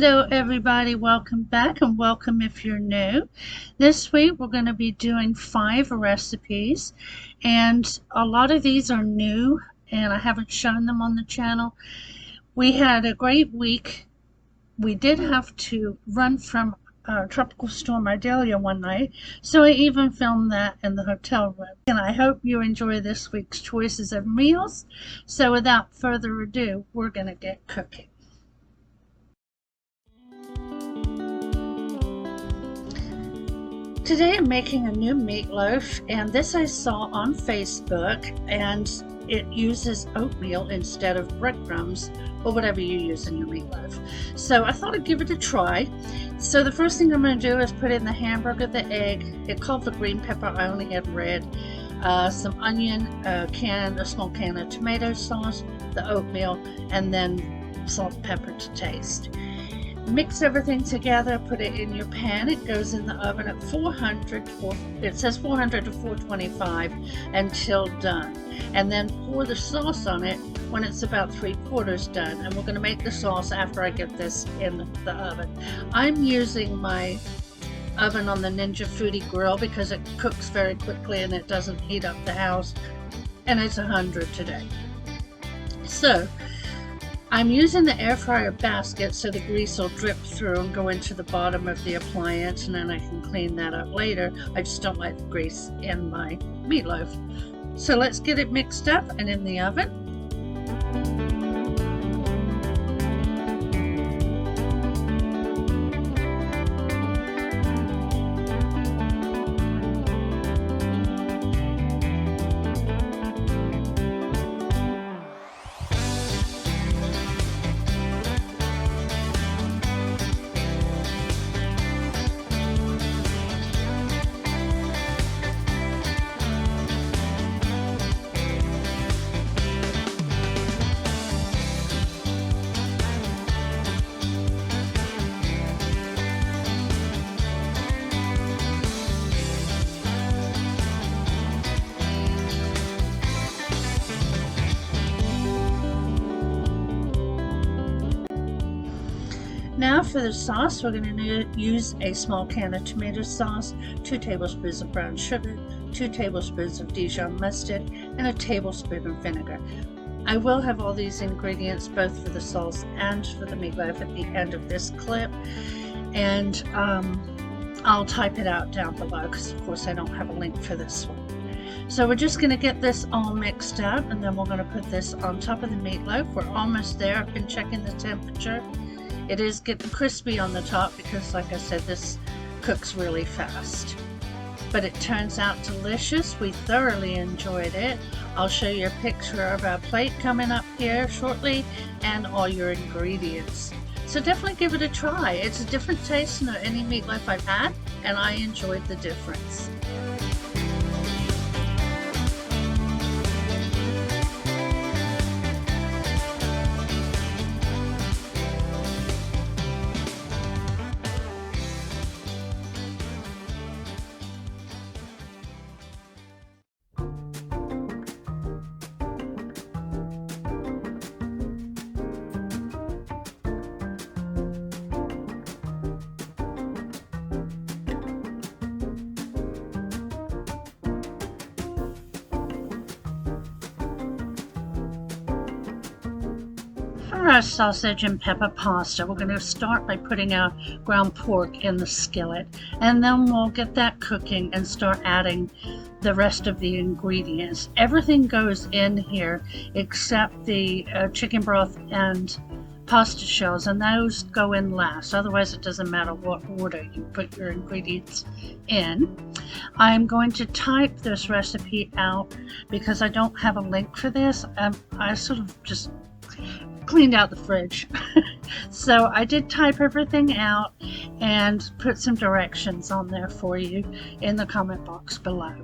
Hello, everybody. Welcome back and welcome if you're new. This week, we're going to be doing 5 recipes, and a lot of these are new and I haven't shown them on the channel. We had a great week. We did have to run from Tropical Storm Idalia one night, so I even filmed that in the hotel room. And I hope you enjoy this week's choices of meals. So without further ado, we're going to get cooking. Today I'm making a new meatloaf, and this I saw on Facebook, and it uses oatmeal instead of breadcrumbs or whatever you use in your meatloaf. So I thought I'd give it a try. So the first thing I'm going to do is put in the hamburger, the egg. It called for green pepper, I only had red, some onion, a small can of tomato sauce, the oatmeal, and then salt and pepper to taste. Mix everything together, put it in your pan. It goes in the oven at 400, it says 400 to 425 until done. And then pour the sauce on it when it's about 3/4 done. And we're going to make the sauce after I get this in the oven. I'm using my oven on the Ninja Foodie grill because it cooks very quickly and it doesn't heat up the house. And it's 100 today. So I'm using the air fryer basket so the grease will drip through and go into the bottom of the appliance, and then I can clean that up later. I just don't like the grease in my meatloaf. So let's get it mixed up and in the oven. Now for the sauce, we're going to use a small can of tomato sauce, 2 tablespoons of brown sugar, 2 tablespoons of Dijon mustard, and a tablespoon of vinegar. I will have all these ingredients both for the sauce and for the meatloaf at the end of this clip, and I'll type it out down below because of course I don't have a link for this one. So we're just going to get this all mixed up, and then we're going to put this on top of the meatloaf. We're almost there. I've been checking the temperature. It is getting crispy on the top because, like I said, this cooks really fast. But it turns out delicious. We thoroughly enjoyed it. I'll show you a picture of our plate coming up here shortly and all your ingredients. So definitely give it a try. It's a different taste than any meatloaf I've had, and I enjoyed the difference. For our sausage and pepper pasta, we're going to start by putting our ground pork in the skillet, and then we'll get that cooking and start adding the rest of the ingredients. Everything goes in here except the chicken broth and pasta shells, and those go in last. Otherwise, it doesn't matter what order you put your ingredients in. I'm going to type this recipe out because I don't have a link for this. I sort of just cleaned out the fridge. So I did type everything out and put some directions on there for you in the comment box below.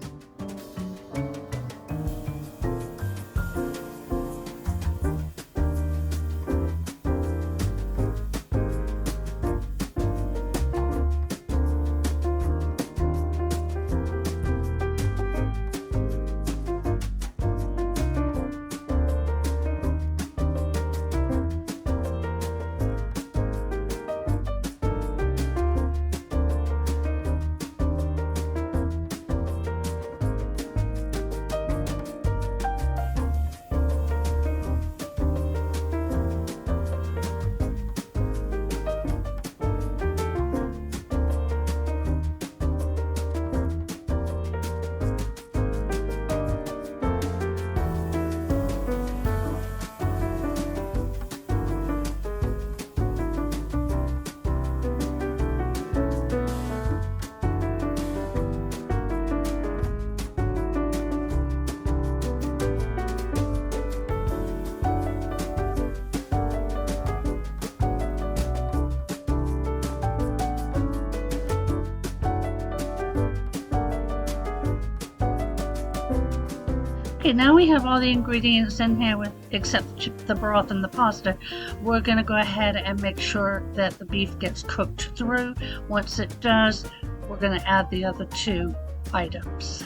Okay, now we have all the ingredients in here except the broth and the pasta. We're going to go ahead and make sure that the beef gets cooked through. Once it does, we're going to add the other two items.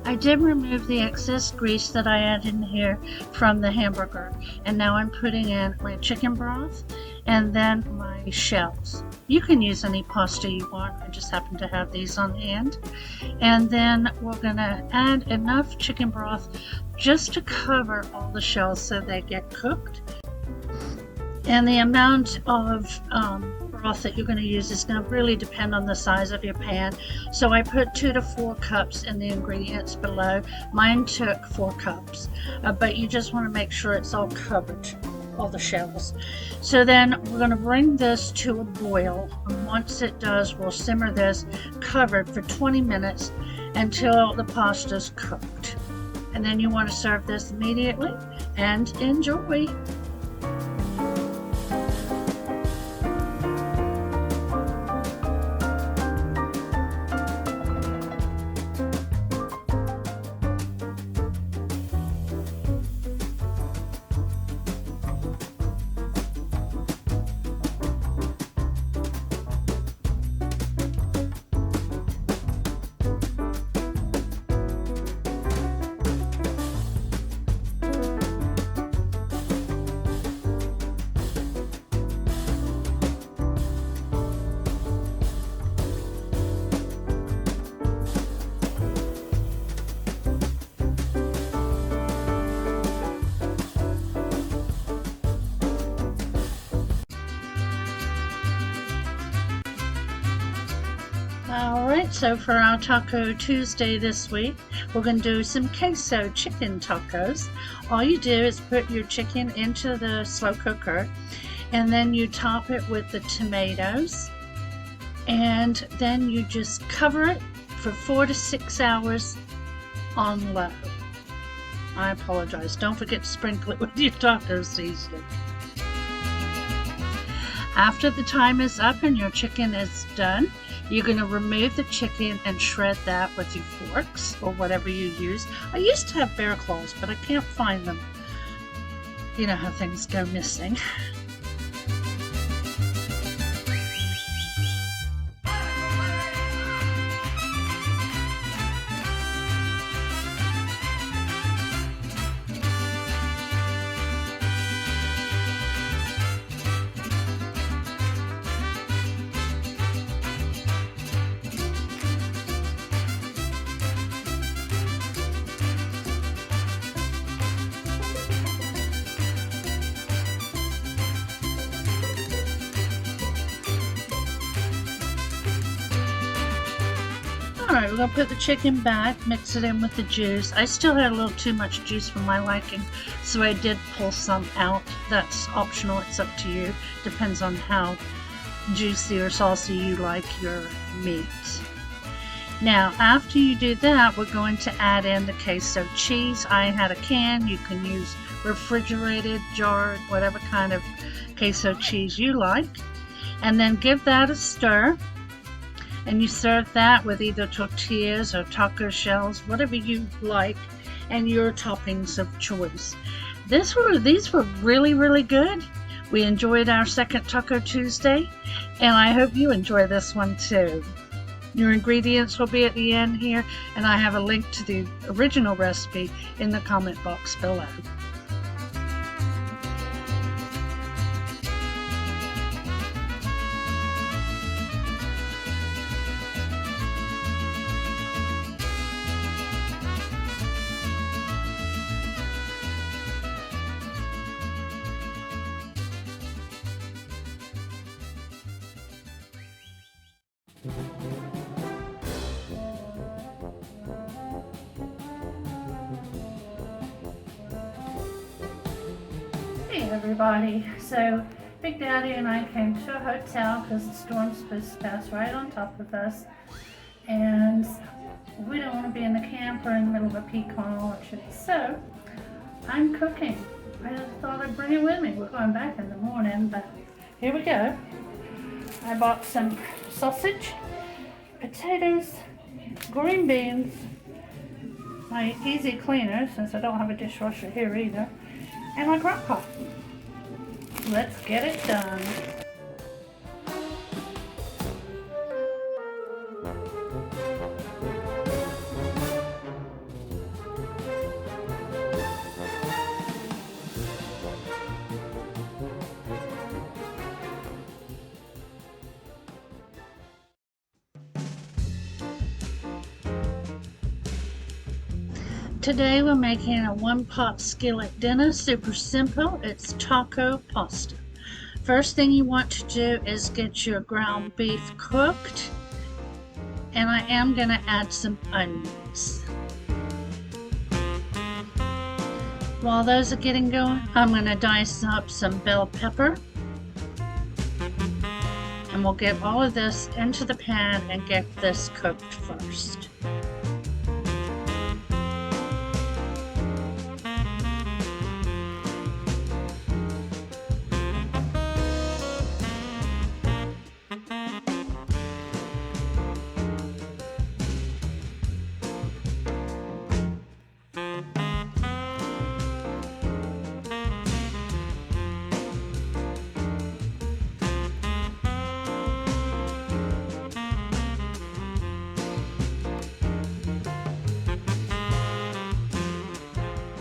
I did remove the excess grease that I had in here from the hamburger, and now I'm putting in my chicken broth and then my shells. You can use any pasta you want. I just happen to have these on hand. And then we're going to add enough chicken broth just to cover all the shells so they get cooked. And the amount of broth that you're going to use is going to really depend on the size of your pan. So I put 2 to 4 cups in the ingredients below. Mine took 4 cups, but you just want to make sure it's all covered, all the shells. So then we're going to bring this to a boil. And once it does, we'll simmer this covered for 20 minutes until the pasta's cooked. And then you want to serve this immediately and enjoy. Alright, so for our Taco Tuesday this week, we're going to do some queso chicken tacos. All you do is put your chicken into the slow cooker, and then you top it with the tomatoes, and then you just cover it for 4 to 6 hours on low. I apologize. Don't forget to sprinkle it with your taco seasoning. After the time is up and your chicken is done, you're going to remove the chicken and shred that with your forks or whatever you use. I used to have bear claws, but I can't find them. You know how things go missing. Alright, we're going to put the chicken back, mix it in with the juice. I still had a little too much juice for my liking, so I did pull some out. That's optional, it's up to you. Depends on how juicy or saucy you like your meat. Now, after you do that, we're going to add in the queso cheese. I had a can. You can use refrigerated, jarred, whatever kind of queso cheese you like. And then give that a stir. And you serve that with either tortillas or taco shells, whatever you like, and your toppings of choice. These were really, really good. We enjoyed our second Taco Tuesday, and I hope you enjoy this one too. Your ingredients will be at the end here, and I have a link to the original recipe in the comment box below. Hey everybody, so Big Daddy and I came to a hotel because the storm's supposed to pass right on top of us, and we don't want to be in the camper in the middle of a pecan orchard. So I'm cooking. I just thought I'd bring it with me. We're going back in the morning, but here we go. I bought some sausage, potatoes, green beans, my easy cleaner since I don't have a dishwasher here either, and my crock pot. Let's get it done. Today we're making a one-pot skillet dinner, super simple. It's taco pasta. First thing you want to do is get your ground beef cooked, and I am going to add some onions. While those are getting going, I'm going to dice up some bell pepper, and we'll get all of this into the pan and get this cooked first.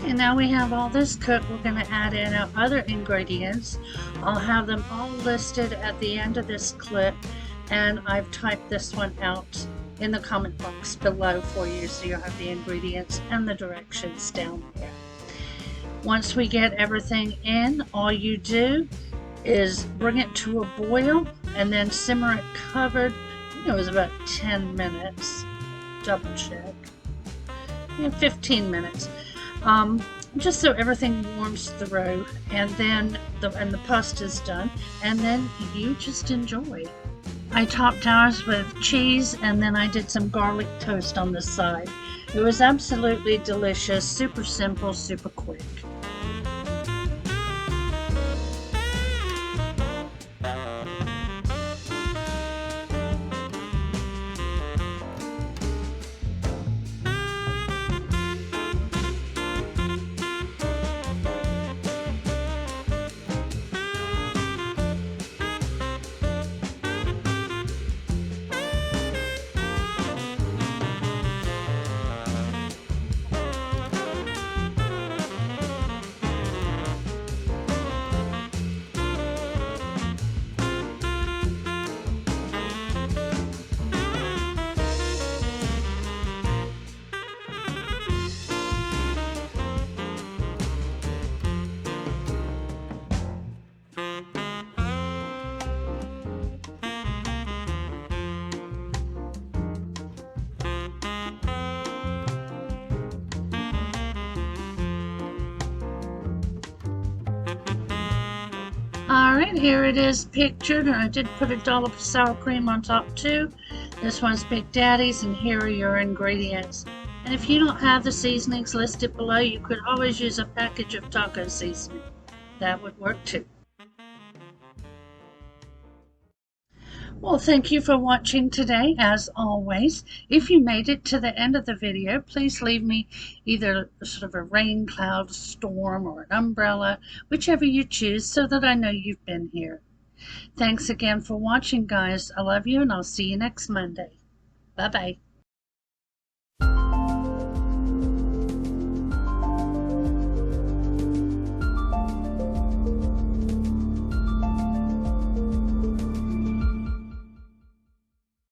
And now we have all this cooked, we're going to add in our other ingredients. I'll have them all listed at the end of this clip, and I've typed this one out in the comment box below for you so you'll have the ingredients and the directions down there. Once we get everything in, all you do is bring it to a boil and then simmer it covered. I think it was about 10 minutes. Double check. 15 minutes. Just so everything warms through, and then the pasta's done, and then you just enjoy. I topped ours with cheese, and then I did some garlic toast on the side. It was absolutely delicious, super simple, super quick. Alright, here it is pictured, and I did put a dollop of sour cream on top too. This one's Big Daddy's, and here are your ingredients. And if you don't have the seasonings listed below, you could always use a package of taco seasoning. That would work too. Well, thank you for watching today, as always. If you made it to the end of the video, please leave me either sort of a rain cloud, storm, or an umbrella, whichever you choose, so that I know you've been here. Thanks again for watching, guys. I love you, and I'll see you next Monday. Bye-bye.